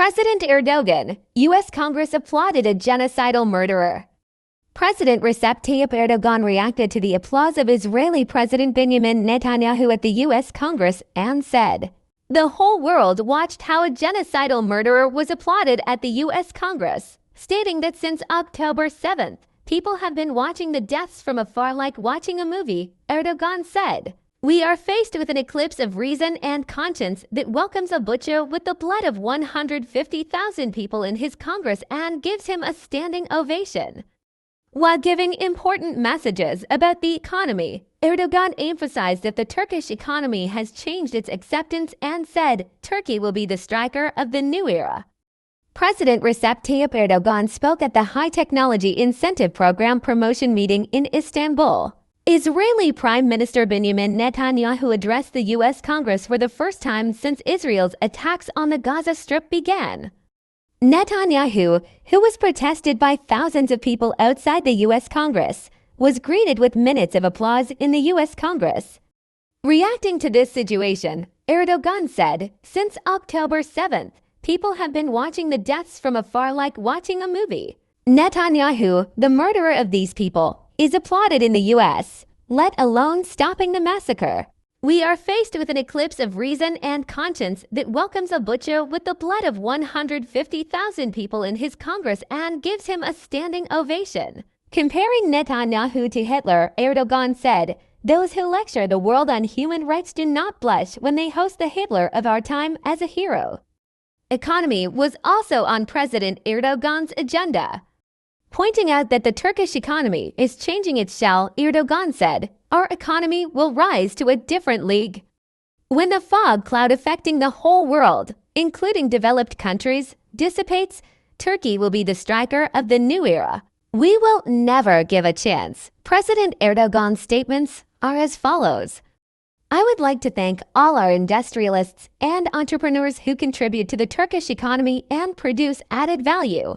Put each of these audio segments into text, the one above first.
President Erdogan US Congress applauded a genocidal murderer. President Recep Tayyip Erdoğan reacted to the applause of Israeli President Binyamin Netanyahu at the US Congress and said, "The whole world watched how a genocidal murderer was applauded at the US Congress," stating that since October 7th, people have been watching the deaths from afar like watching a movie. Erdogan said, "We are faced with an eclipse of reason and conscience that welcomes a butcher with the blood of 150,000 people in his Congress and gives him a standing ovation." While giving important messages about the economy, Erdogan emphasized that the Turkish economy has changed its acceptance and said Turkey will be the striker of the new era. President Recep Tayyip Erdoğan spoke at the High Technology Incentive Program promotion meeting in Istanbul. Israeli Prime Minister Binyamin Netanyahu addressed the U.S. Congress for the first time since Israel's attacks on the Gaza Strip began. Netanyahu, who was protested by thousands of people outside the U.S. Congress, was greeted with minutes of applause in the U.S. Congress. Reacting to this situation, Erdogan said, "Since October 7th, people have been watching the deaths from afar like watching a movie. Netanyahu, the murderer of these people, is applauded in the U.S., let alone stopping the massacre. We are faced with an eclipse of reason and conscience that welcomes a butcher with the blood of 150,000 people in his Congress and gives him a standing ovation." Comparing Netanyahu to Hitler, Erdogan said, "Those who lecture the world on human rights do not blush when they host the Hitler of our time as a hero." Economy was also on President Erdogan's agenda. Pointing out that the Turkish economy is changing its shell, Erdogan said, "Our economy will rise to a different league. When the fog cloud affecting the whole world, including developed countries, dissipates, Turkey will be the striker of the new era. We will never give a chance." President Erdogan's statements are as follows. "I would like to thank all our industrialists and entrepreneurs who contribute to the Turkish economy and produce added value.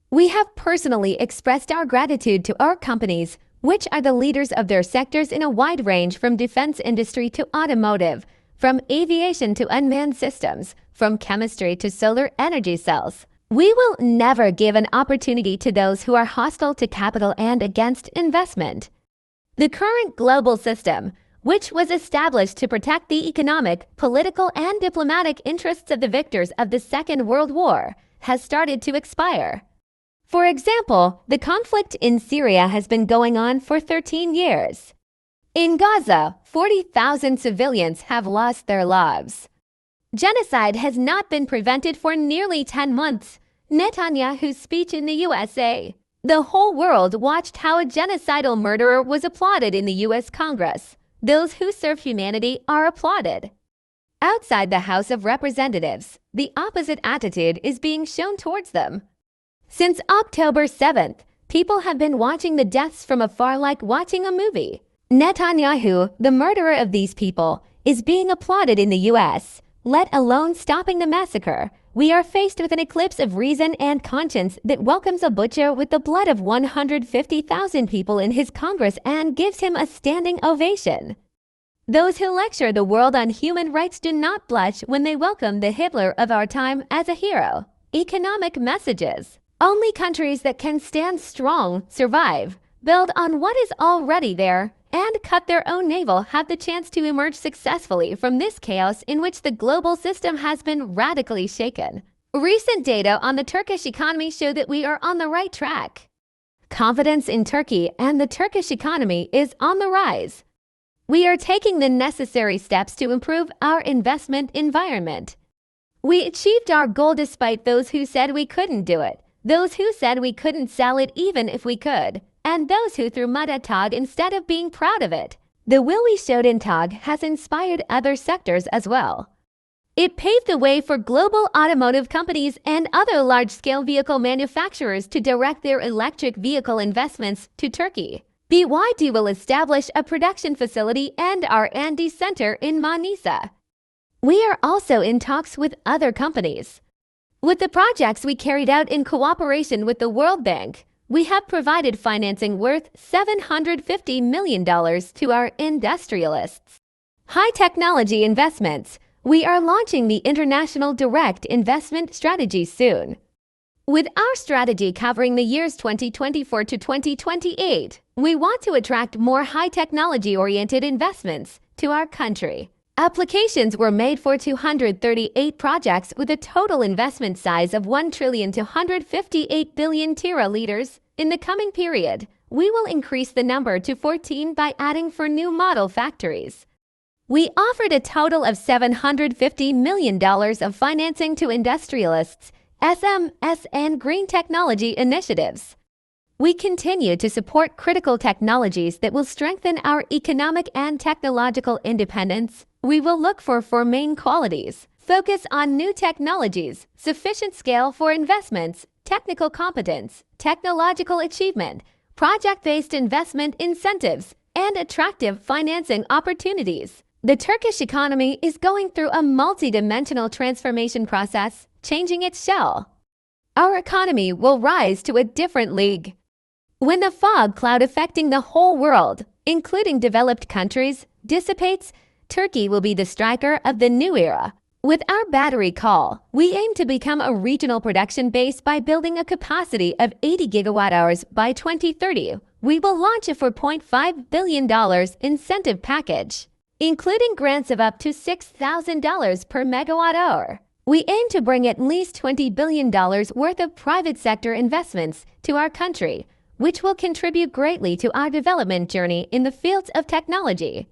We have personally expressed our gratitude to our companies, which are the leaders of their sectors in a wide range from defense industry to automotive, from aviation to unmanned systems, from chemistry to solar energy cells. We will never give an opportunity to those who are hostile to capital and against investment. The current global system, which was established to protect the economic, political, and diplomatic interests of the victors of the Second World War, has started to expire. For example, the conflict in Syria has been going on for 13 years. In Gaza, 40,000 civilians have lost their lives. Genocide has not been prevented for nearly 10 months." Netanyahu's speech in the USA. "The whole world watched how a genocidal murderer was applauded in the U.S. Congress. Those who serve humanity are applauded." Outside the House of Representatives, the opposite attitude is being shown towards them. Since October 7th, people have been watching the deaths from afar like watching a movie. Netanyahu, the murderer of these people, is being applauded in the U.S., let alone stopping the massacre. "We are faced with an eclipse of reason and conscience that welcomes a butcher with the blood of 150,000 people in his Congress and gives him a standing ovation. Those who lecture the world on human rights do not blush when they welcome the Hitler of our time as a hero." Economic messages. Only countries that can stand strong, survive, build on what is already there, and cut their own navel have the chance to emerge successfully from this chaos in which the global system has been radically shaken. Recent data on the Turkish economy show that we are on the right track. Confidence in Turkey and the Turkish economy is on the rise. We are taking the necessary steps to improve our investment environment. We achieved our goal despite those who said we couldn't do it, those who said we couldn't sell it even if we could, and those who threw mud at TOG instead of being proud of it. The will we showed in TOG has inspired other sectors as well. It paved the way for global automotive companies and other large-scale vehicle manufacturers to direct their electric vehicle investments to Turkey. BYD will establish a production facility and R&D center in Manisa. We are also in talks with other companies. With the projects we carried out in cooperation with the World Bank, we have provided financing worth $750 million to our industrialists. High technology investments. We are launching the International Direct Investment Strategy soon. With our strategy covering the years 2024 to 2028, we want to attract more high-technology-oriented investments to our country. Applications were made for 238 projects with a total investment size of 1,258 billion TRY. In the coming period, we will increase the number to 14 by adding 4 new model factories. We offered a total of $750 million of financing to industrialists, SMEs, and green technology initiatives. We continue to support critical technologies that will strengthen our economic and technological independence. We will look for 4 main qualities: focus on new technologies, sufficient scale for investments, technical competence, technological achievement, project-based investment incentives, and attractive financing opportunities. The Turkish economy is going through a multi-dimensional transformation process, changing its shell. Our economy will rise to a different league. When the fog cloud affecting the whole world, including developed countries, dissipates, Turkey will be the striker of the new era. With our battery call, we aim to become a regional production base by building a capacity of 80 gigawatt-hours by 2030. We will launch a $4.5 billion incentive package, including grants of up to $6,000 per megawatt-hour. We aim to bring at least $20 billion worth of private sector investments to our country, which will contribute greatly to our development journey in the fields of technology.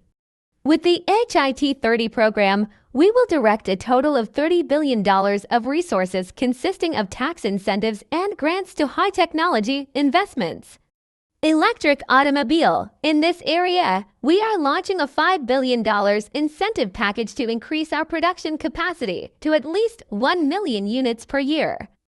With the HIT 30 program, we will direct a total of $30 billion of resources consisting of tax incentives and grants to high-technology investments. Electric automobile. In this area, we are launching a $5 billion incentive package to increase our production capacity to at least 1 million units per year.